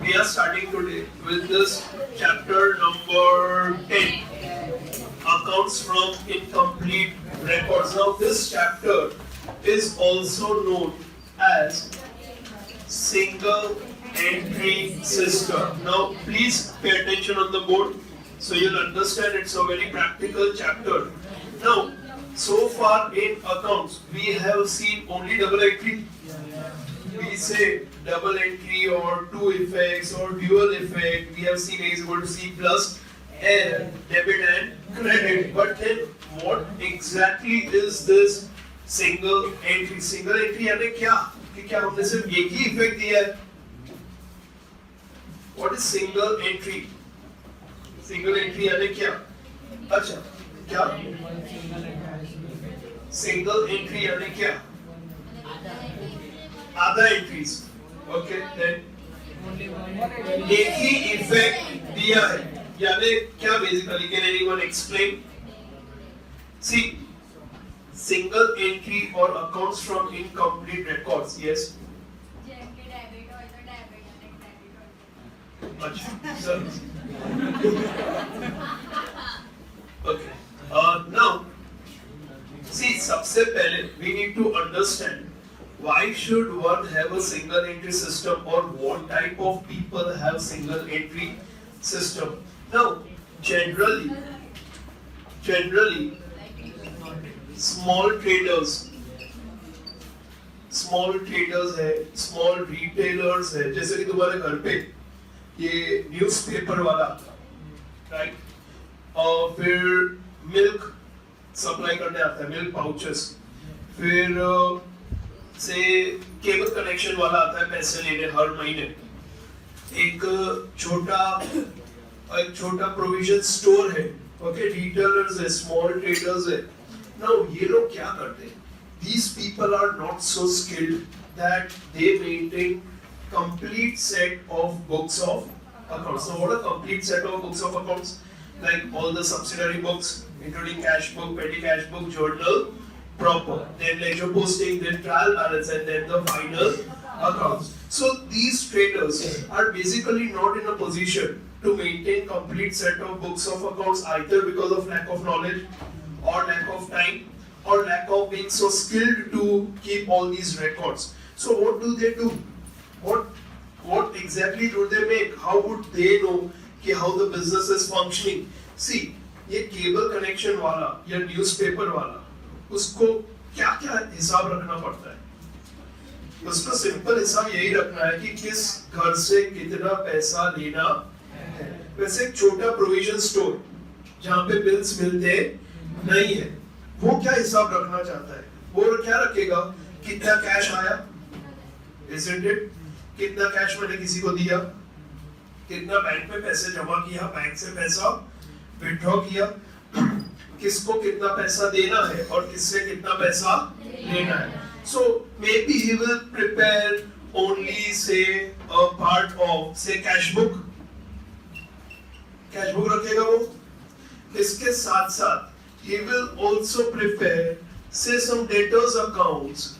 We are starting today with this chapter number 10, Accounts from Incomplete Records. Now this chapter is also known as Single Entry System. Now please pay attention on the board so you'll understand it's a very practical chapter. Now so far in accounts we have seen only double entry. We say double entry or two effects or dual effect. We have seen A is equal to C plus L, debit and credit. But then what exactly is this single entry? Single entry यानी क्या? कि क्या हमने सिर्फ एक ही effect दिया है? What is single entry? Single entry यानी क्या? अच्छा क्या? Single entry यानी क्या? Other entries, okay, then एक ही इफेक्ट दिया है, यानी क्या basically? Can anyone explain? See, single entry or accounts from incomplete records. Yes. अच्छा, sir. Okay. Now, see, सबसे पहले we need to understand. Why should one have a single entry system, or what type of people have single entry system? Now, generally, small traders है, small retailers है, जैसे कि तुम्हारे घर पे ये न्यूज़पेपर वाला आता, right? और फिर मिल्क सप्लाई करने आता है, मिल्क पाउचेस, फिर से केबल कनेक्शन वाला आता है पैसे लेने हर महीने, एक छोटा प्रोविजन स्टोर है, ओके, रिटेलर्स है, स्मॉल ट्रेडर्स है. नाउ ये लोग क्या करते हैं? These people are not so skilled that they maintain complete set of books of accounts. So what a complete set of books of accounts? Like all the subsidiary books, including cash book, petty cash book, journal, proper, then ledger posting, then trial balance, and then the final accounts. So these traders are basically not in a position to maintain complete set of books of accounts, either because of lack of knowledge or lack of time or lack of being so skilled to keep all these records. So what do they do? What exactly do they make? How would they know how the business is functioning? See, ये cable connection वाला या newspaper वाला, उसको क्या क्या हिसाब रखना पड़ता है? उसका सिंपल हिसाब यही रखना है कि किस घर से कितना पैसा लेना है. वैसे एक छोटा प्रोविजन स्टोर जहाँ पे बिल्स मिलते नहीं है, वो क्या हिसाब रखना चाहता है? वो क्या रखेगा? कितना कैश आया, isn't it? कितना कैश मैंने किसी को दिया, कितना बैंक में पैसे जमा किया, बैंक से पैसा विथड्रॉ किया, किसको कितना पैसा देना है और किससे कितना पैसा लेना है. So maybe he will prepare only say a part of say cash book रखेगा वो. इसके साथ साथ he will also prepare say some debtors accounts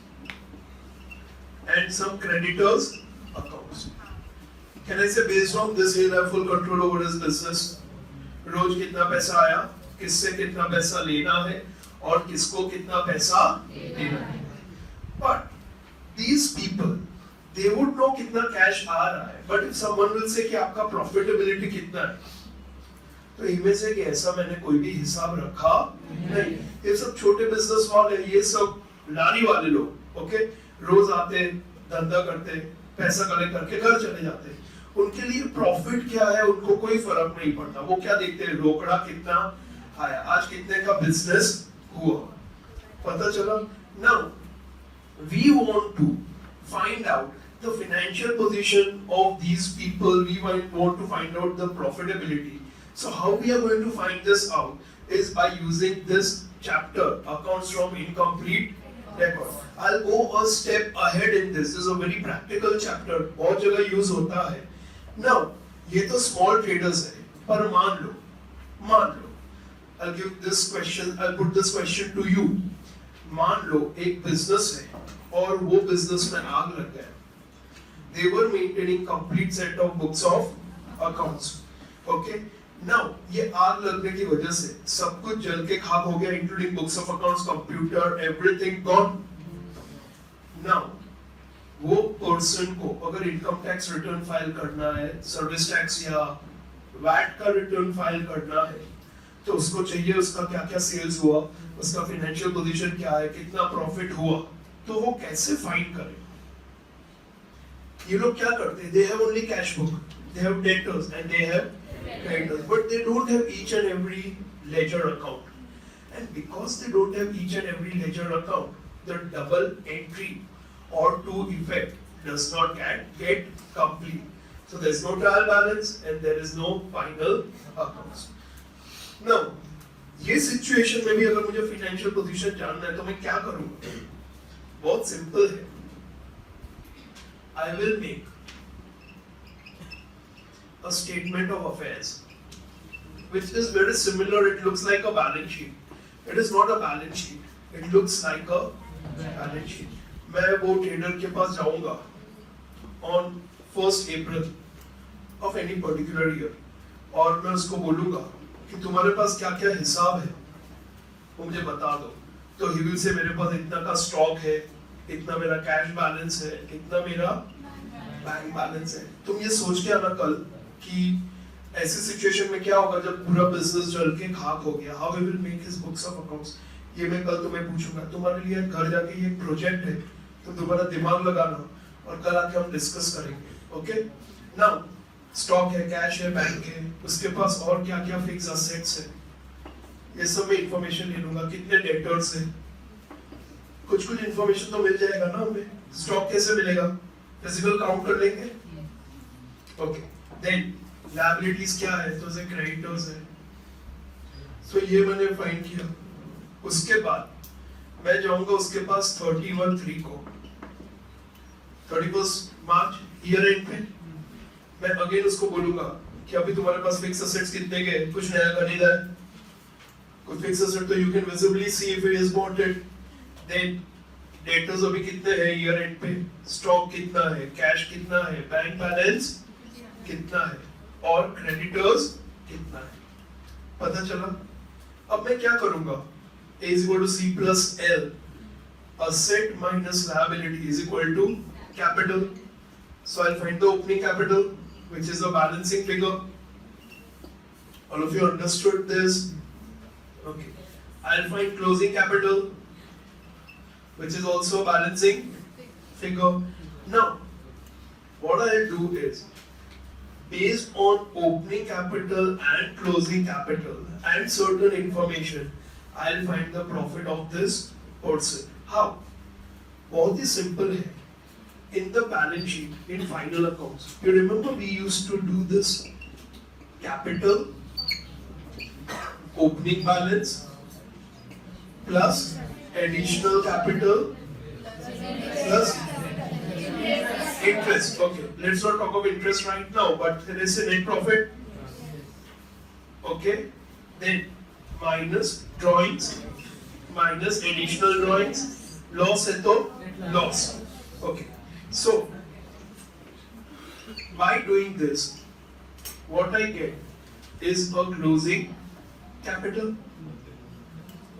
and some creditors accounts. Can I say based on this he'll have full control over his business? रोज कितना पैसा आया, किससे कितना पैसा लेना है और किसको कितना पैसा देना है. But these people, they would know कितना कैश आ रहा है. But if someone will say कि आपका profitability कितना है, तो इनमें से कि ऐसा मैंने कोई भी हिसाब रखा नहीं. ये सब छोटे बिजनेस वाले, ये सब लारी वाले लोग, ओके, रोज आते, धंधा करते, पैसा कलेक्ट करके घर चले जाते. उनके लिए प्रॉफिट क्या है उनको कोई फर्क नहीं पड़ता. वो क्या देखते हैं? रोकड़ा कितना आया, आज कितने का बिजनेस हुआ, पता चला. Now we want to find out the financial position of these people. We want to find out the profitability. So how we are going to find this out is by using this chapter, accounts from incomplete record. I'll go a step ahead in this. This is a very practical chapter. बहुत जगह use होता है. Now, ये तो small traders है. पर मान लो, I'll give this question. I'll put this question to you. मान लो एक business है और वो business में आग लग गया. they were maintaining complete set of books of accounts. Okay, now ये आग लगने की वजह से सब कुछ जल के खाक हो गया, including books of accounts, computer, everything gone. Now वो पर्सन को अगर इनकम टैक्स रिटर्न फाइल करना है, सर्विस टैक्स या वैट का रिटर्न फाइल करना है, तो उसको चाहिए उसका क्या क्या सेल्स हुआ, उसका फाइनेंशियल पोजीशन क्या है, कितना प्रॉफिट हुआ, तो वो कैसे फाइंड करे. ये लोग क्या करते हैं, they have only cash book, they have debtors and they have creditors, but they don't have each and every ledger account. And because they don't have each and every ledger account, the double entry or to effect does not get complete. So there is no trial balance and there is no final accounts. Now, ये situation में भी अगर मुझे financial position जानना है तो मैं क्या करूंगा? बहुत सिंपल है. I will make a statement of affairs which is very similar. It looks like a balance sheet. It is not a balance sheet. It looks like a balance sheet. मैं वो ट्रेडर के पास जाऊंगा on 1st April of any particular year और मैं उसको बोलूंगा कि तुम्हारे पास क्या क्या हिसाब है वो मुझे बता दो. तो he will say मेरे पास इतना का स्टॉक है, इतना मेरा कैश बैलेंस है, इतना मेरा बैंक बैलेंस है. तुम ये सोच के आना कल कि ऐसी सिचुएशन में क्या होगा जब पूरा बिजनेस जल के खाक हो गया. How we will make his books of accounts, ये मैं कल तुम्हें पूछूंगा. तुम्हारे लिए घर जाके ये प्रोजेक्ट है, तो तुम्हारा दिमाग लगाना और कल आके हम डिस्कस करेंगे. ओके, नाउ स्टॉक है, कैश है, बैंक है, उसके पास और क्या क्या फिक्स असेट्स है, ये सब मैं इंफॉर्मेशन ले लूंगा. कितने डेटर्स है, कुछ कुछ इंफॉर्मेशन तो मिल जाएगा ना हमें. स्टॉक कैसे मिलेगा, फिजिकल काउंट कर लेंगे. ओके, देन लायबिलिटीज क्या है, तो से क्रेडिटर्स है. सो ये मैंने फाइंड किया. उसके बाद मैं जाऊंगा उसके पास 31/3 को, 31st मार्च ईयर एंड पे मैं अगेन उसको बोलूंगा कि अभी तुम्हारे पास फिक्स असेट्स कितने के, कुछ नया खरीदा है, कुछ फिक्स असेट तो you can visibly see if it is bought it. Then debtors अभी कितने हैं ईयर एंड पे, स्टॉक कितना है, कैश कितना है, बैंक बैलेंस कितना है और क्रेडिटर्स कितना है. पता चला. अब मैं क्या करूंगा, A is equal to C plus L, asset minus liability is equal to capital. So I'll find the opening capital, which is a balancing figure. All of you understood this? Okay. I'll find closing capital, which is also a balancing figure. Now, what I'll do is, based on opening capital and closing capital and certain information, I'll find the profit of this person. How? बहुत ही simple है. In the balance sheet, in final accounts, you remember we used to do this capital, opening balance, plus additional capital, plus interest. Okay, let's not talk of interest right now, but there is a net profit. Okay, then minus drawings, minus additional drawings, loss है तो loss. Okay, so by doing this, what I get is a closing capital.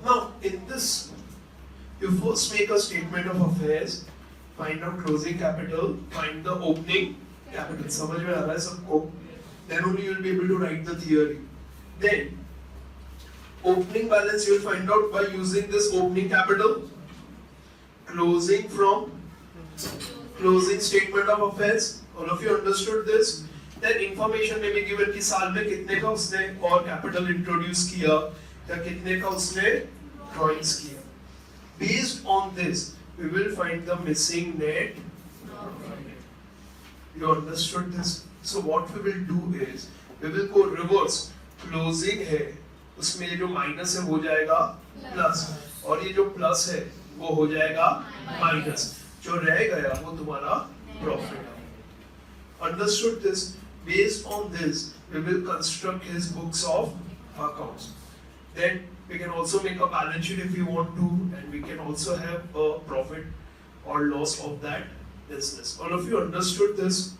Now, in this, you first make a statement of affairs, find out closing capital, find the opening capital. समझ में आ रहा है सबको? Then only you will be able to write the theory. Then, opening balance you will find out by using this opening capital, closing from closing statement of affairs. All of you understood this? Then information may be given कि साल में कितने का उसने और capital introduce किया या कितने का उसने drawings किया. Based on this, we will find the missing net. You understood this? So what we will do is, we will go reverse. Closing है, उसमें ये जो माइनस है वो जाएगा प्लस, और ये जो प्लस है वो हो जाएगा माइनस. जो रह गया वो तुम्हारा profit. Understood this? Based on this, we will construct his books of accounts. Then we can also make a balance sheet if you want to, and we can also have a profit or loss of that business. All of you understood this?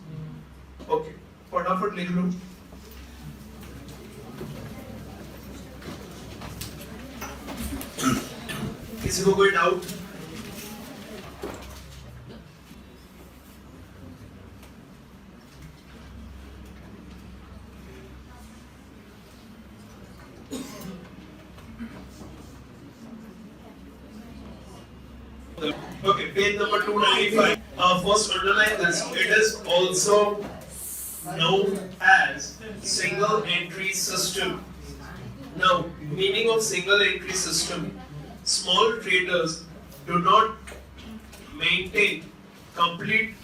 Okay, फटाफट लिख लो. किसी को कोई doubt? Okay, page number 295. First underline this. It is also known as single entry system. Now, meaning of single entry system. Small traders do not maintain complete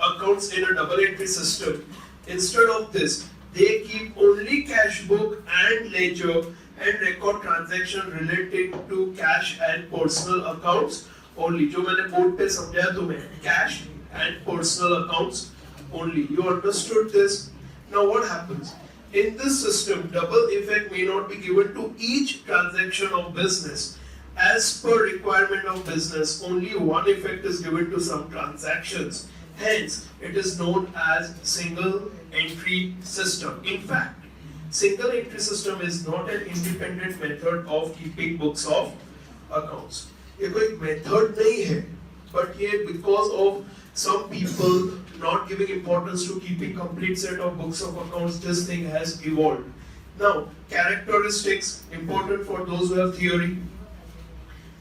accounts in a double entry system. Instead of this, they keep only cash book and ledger and record transaction relating to cash and personal accounts only. जो मैंने board पे समझाया तुम्हें, cash and personal accounts only. You understood this? Now what happens? In this system, double effect may not be given to each transaction of business. As per requirement of business, only one effect is given to some transactions. Hence, it is known as single entry system. In fact, single entry system is not an independent method of keeping books of accounts. ये कोई method नहीं है, but ये because of some people not giving importance to keeping complete set of books of accounts, this thing has evolved. Now, characteristics important for those who have theory.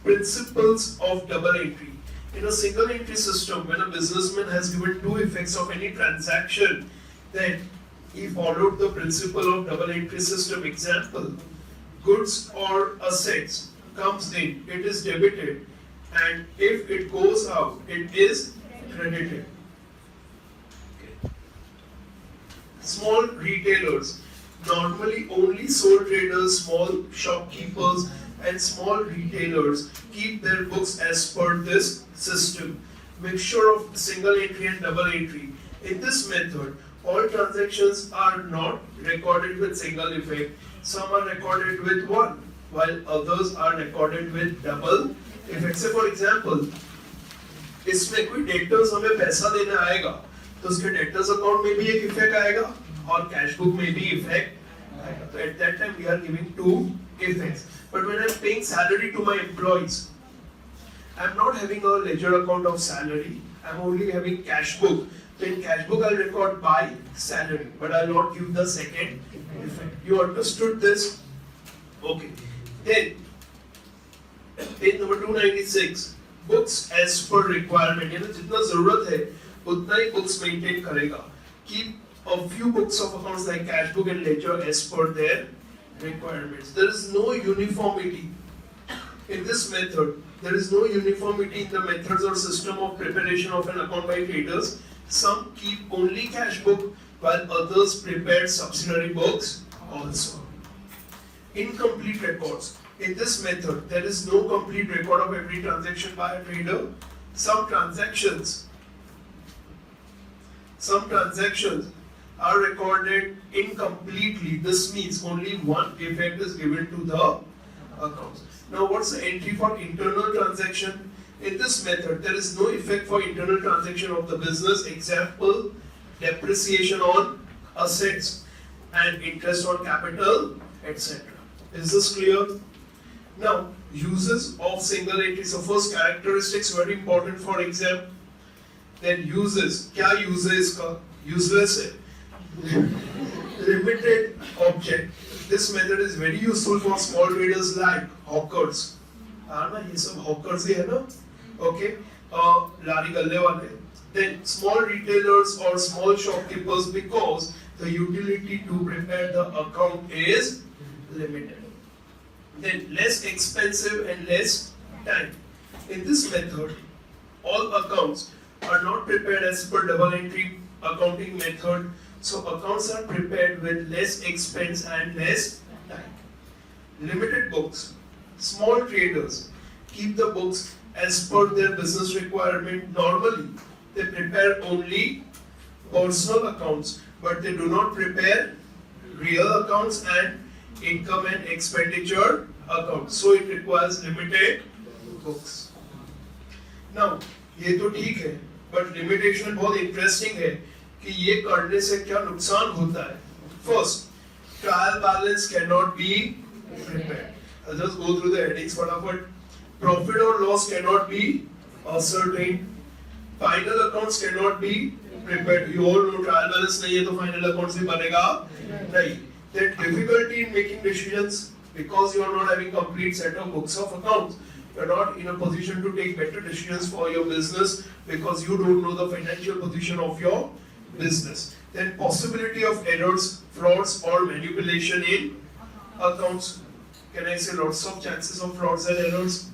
Principles of double entry. In a single entry system, when a businessman has given two effects of any transaction, then he followed the principle of double entry system. Example, goods or assets comes in, it is debited, and if it goes out, it is credited. Okay. Small retailers, normally only sole traders, small shopkeepers, and small retailers keep their books as per this system. Mixture of single entry and double entry. In this method, all transactions are not recorded with single effect. Some are recorded with one, while others are recorded with double effect. Say for example, इसमें कोई debtors हमें पैसा देने आएगा, तो उसके debtors account में भी एक इफेक्ट आएगा और कैश बुक में भी इफेक्ट आएगा. तो at that time we are giving two effects. But when I'm paying salary to my employees, I'm not having a ledger account of salary. I'm only having cash book. So in cash book I'll record by salary, but I'll not give the second effect. You understood this? Okay. Then, page number 296, books as per requirement. यानी जितना जरूरत है उतना ही books maintain करेगा. Keep a few books of accounts like cash book and ledger as per their requirements. There is no uniformity in this method. There is no uniformity in the methods or system of preparation of an account by traders. Some keep only cash book while others prepare subsidiary books also. Incomplete records. In this method, there is no complete record of every transaction by a trader. Some transactions are recorded incompletely. This means only one effect is given to the accounts. Now, what's the entry for internal transaction? In this method, there is no effect for internal transaction of the business. Example, depreciation on assets and interest on capital, etc. Is this clear? Now, uses of single entry. So first, characteristics very important for exam. Then uses. क्या use है इसका? Useless है. Limited object. This method is very useful for small traders like hawkers. हाँ ना, ये सब hawkers ही है ना? Okay. लारी गल्ले वाले. Then small retailers or small shopkeepers, because the utility to prepare the account is limited. Then less expensive and less time. In this method, all accounts are not prepared as per double entry accounting method. So accounts are prepared with less expense and less time. Limited books. Small traders keep the books as per their business requirement. Normally, they prepare only personal accounts, but they do not prepare real accounts and income and expenditure accounts. So it requires limited books. Now, ये तो ठीक है. But limitation बहुत interesting है कि ये करने से क्या नुकसान होता है. First, trial balance can not be prepared. I'll just go through the headings फटाफट. Profit or loss cannot be ascertained. Final accounts cannot be prepared. You all know trial balance नहीं है तो final accounts भी बनेगा नहीं. Then difficulty in making decisions because you are not having complete set of books of accounts. You are not in a position to take better decisions for your business because you don't know the financial position of your business. Then possibility of errors, frauds or manipulation in accounts. Can I say lots of chances of frauds and errors?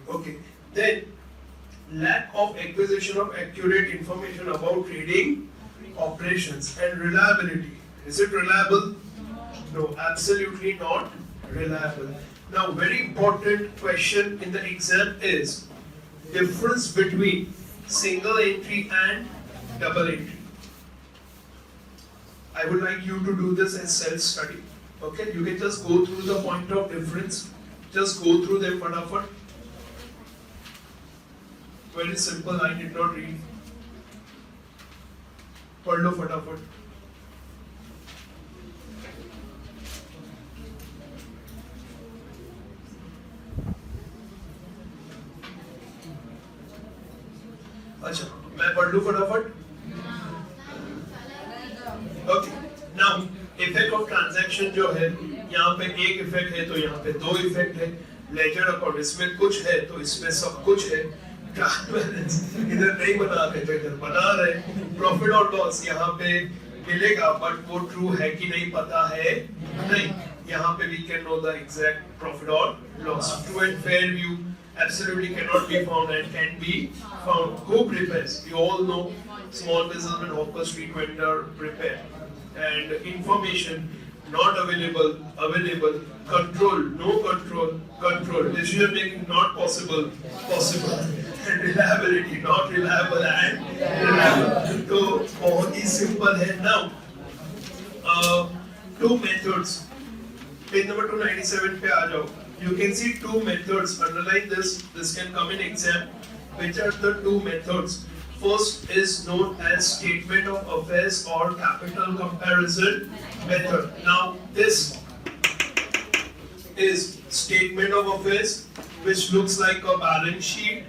Okay. Then lack of acquisition of accurate information about trading operations and reliability. Is it reliable? No, absolutely not reliable. Now, very important question in the exam is difference between single entry and double entry. I would like you to do this as self-study. Okay, you can just go through the point of difference. Just go through them fatafat. Very simple, I did not read. पढ़ लो फटाफट. अच्छा, मैं पढ़ लूं फटाफट. Okay, now effect of transaction जो है, यहाँ पे एक इफेक्ट है तो यहाँ पे दो इफेक्ट है. लेजर अकाउंट इसमें कुछ है तो इसमें सब कुछ है. ट्रायल बैलेंस इधर नहीं बना रहे तो इधर बना रहे. प्रॉफिट और लॉस यहाँ पे मिलेगा बट वो ट्रू है कि नहीं पता है नहीं. यहाँ पे we can know the exact profit or loss. True and fair view absolutely cannot be found and can be found. Who prepares? You all know small businessman, hawker, street vendor prepare. And information not available, available. Control, no control, control. Decision making not possible, possible. And reliability not reliable and reliable. तो बहुत ही simple है. Now, two methods. Page number 297 पे आ जाओ. You can see two methods. Underline this. This can come in exam. Which are the two methods? First is known as statement of affairs or capital comparison method. Now this is statement of affairs, which looks like a balance sheet.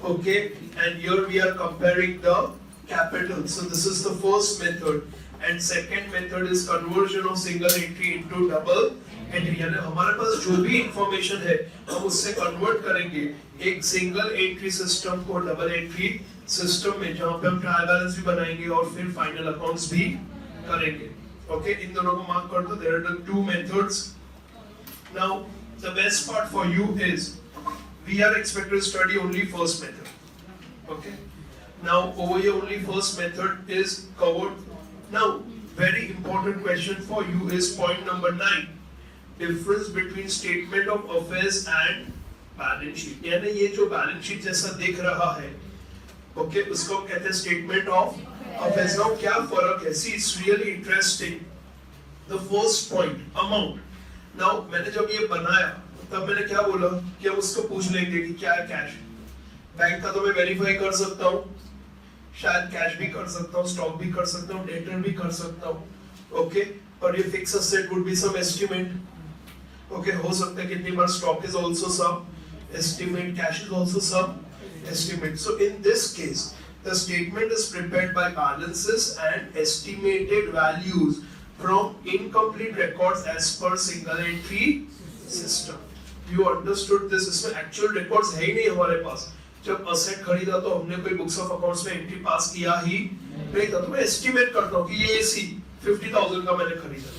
Okay, and here we are comparing the capital. So this is the first method. And second method is conversion of single entry into double entry. यानी हमारे पास जो भी information है हम उससे convert करेंगे एक single entry system को डबल एंट्री सिस्टम में, जहाँ पे हम ट्रायल बैलेंस भी बनाएंगे और फिर फाइनल अकाउंट्स भी करेंगे. ओके, इन दोनों को मार्क कर दो. There are the two methods. Now the best part for you is we are expected to study only first method. Okay, now over here only first method is covered. Now very important question for you is point number 9, difference between statement of affairs and balance sheet. यानी ये जो balance sheet जैसा दिख रहा है, okay, उसको कहते हैं statement of affairs. Now क्या फर्क है? See, it's really interesting. The first point, amount. Now मैंने जब ये बनाया तब मैंने क्या बोला कि हम उसको पूछ लेंगे कि क्या है कैश. बैंक का तो मैं वेरीफाई कर सकता हूँ, शायद कैश भी कर सकता हूँ, स्टॉक भी कर सकता हूँ, डेटर भी कर सकता हूँ. ओके, पर ये fix asset would be some estimate. Okay, हो सकता है कितनी बार stock is also some estimate, cash is also some estimate. So in this case the statement is prepared by balances and estimated values from incomplete records as per single entry system. You understood this? इसमें actual records है ही नहीं हमारे पास. जब asset खरीदा तो हमने कोई books of accounts में entry पास किया ही नहीं था. तो मैं estimate करता हूँ कि ये AC 50,000 का मैंने खरीदा.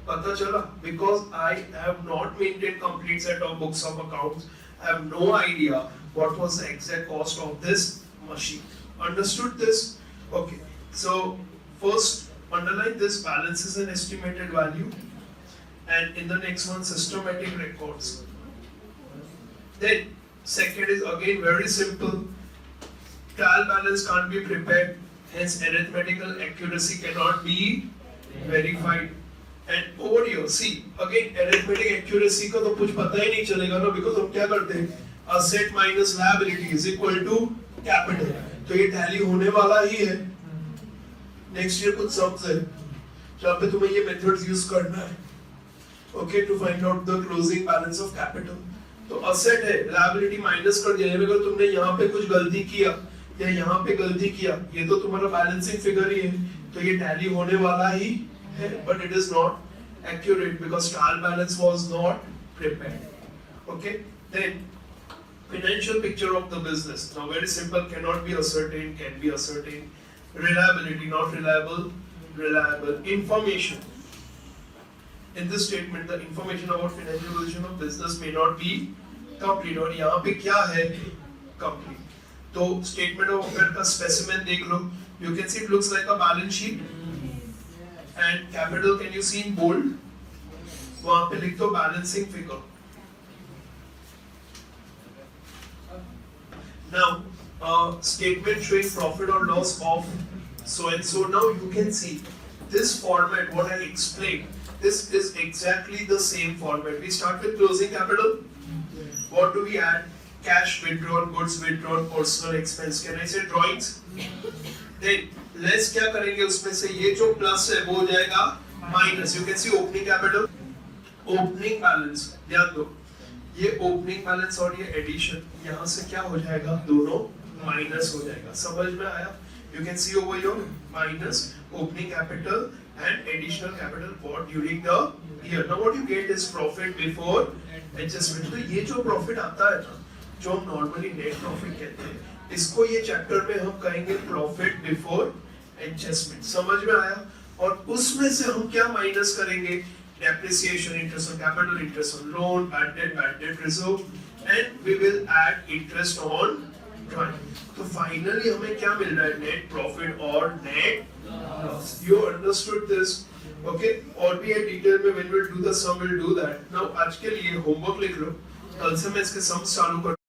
पता चला? Because I have not maintained complete set of books of accounts. I have no idea what was the exact cost of this machine. Understood this? Okay. So first underline this, balances and estimated value, and in the next one systematic records. Then second is again very simple. Trial balance can't be prepared, hence arithmetical accuracy cannot be verified. And over here, see again arithmetic accuracy का तो कुछ पता ही नहीं चलेगा ना, because हम क्या करते हैं, asset minus liability is equal to capital. तो ये टैली होने वाला ही है। नेक्स्ट ईयर कुछ सम्स है जहाँ पे तुम्हें ये मेथड्स यूज करना है, okay, to find out the closing balance of capital. तो असेट है, लायबिलिटी माइनस कर दिया, अगर तुमने यहाँ पे कुछ गलती किया या यहाँ पे गलती किया, ये तो तुम्हारा बैलेंसिंग फिगर ही है, तो ये टैली होने वाला ही है, but it is not accurate because trial balance was not prepared. Okay, then financial picture of the business. Now very simple, cannot be ascertained, can be ascertained. Reliability, not reliable, reliable. Information. In this statement, the information about financial position of business may not be complete. और यहाँ पे क्या है complete? तो statement of affair का specimen देख लो. You can see it looks like a balance sheet. And capital can you see in bold? वहाँ पे लिख दो balancing figure. Now, statement showing profit or loss of so and so. Now you can see this format, what I explained, this is exactly the same format. We start with closing capital. What do we add? Cash withdrawn, goods withdrawn, personal expense. Can I say drawings? Then less क्या करेंगे उसमें से, ये जो plus है वो हो जाएगा minus. You can see opening capital, opening balance. ध्यान दो, ये ओपनिंग बैलेंस और ये एडिशन यहाँ से क्या हो जाएगा, दोनों माइनस हो जाएगा। समझ में आया? You can see over your minus opening capital and additional capital bought during the year. Now what you get is profit before adjustment. तो ये जो प्रॉफिट आता है ना, जो हम नॉर्मली नेट प्रॉफिट कहते हैं, इसको ये चैप्टर में हम कहेंगे प्रॉफिट बिफोर एडजस्टमेंट। समझ में आया? और उसमें से हम क्या माइनस करेंगे? Depreciation, interest on capital, interest on loan, bad debt reserve, and we will add interest on drawing. तो finally हमें क्या मिल रहा है? Net profit और net loss. You understood this? Okay? और भी ये डिटेल में when we'll do the sum, we'll do that. Now आज के लिए homework लिख लो, कल से मैं इसके sums चालू कर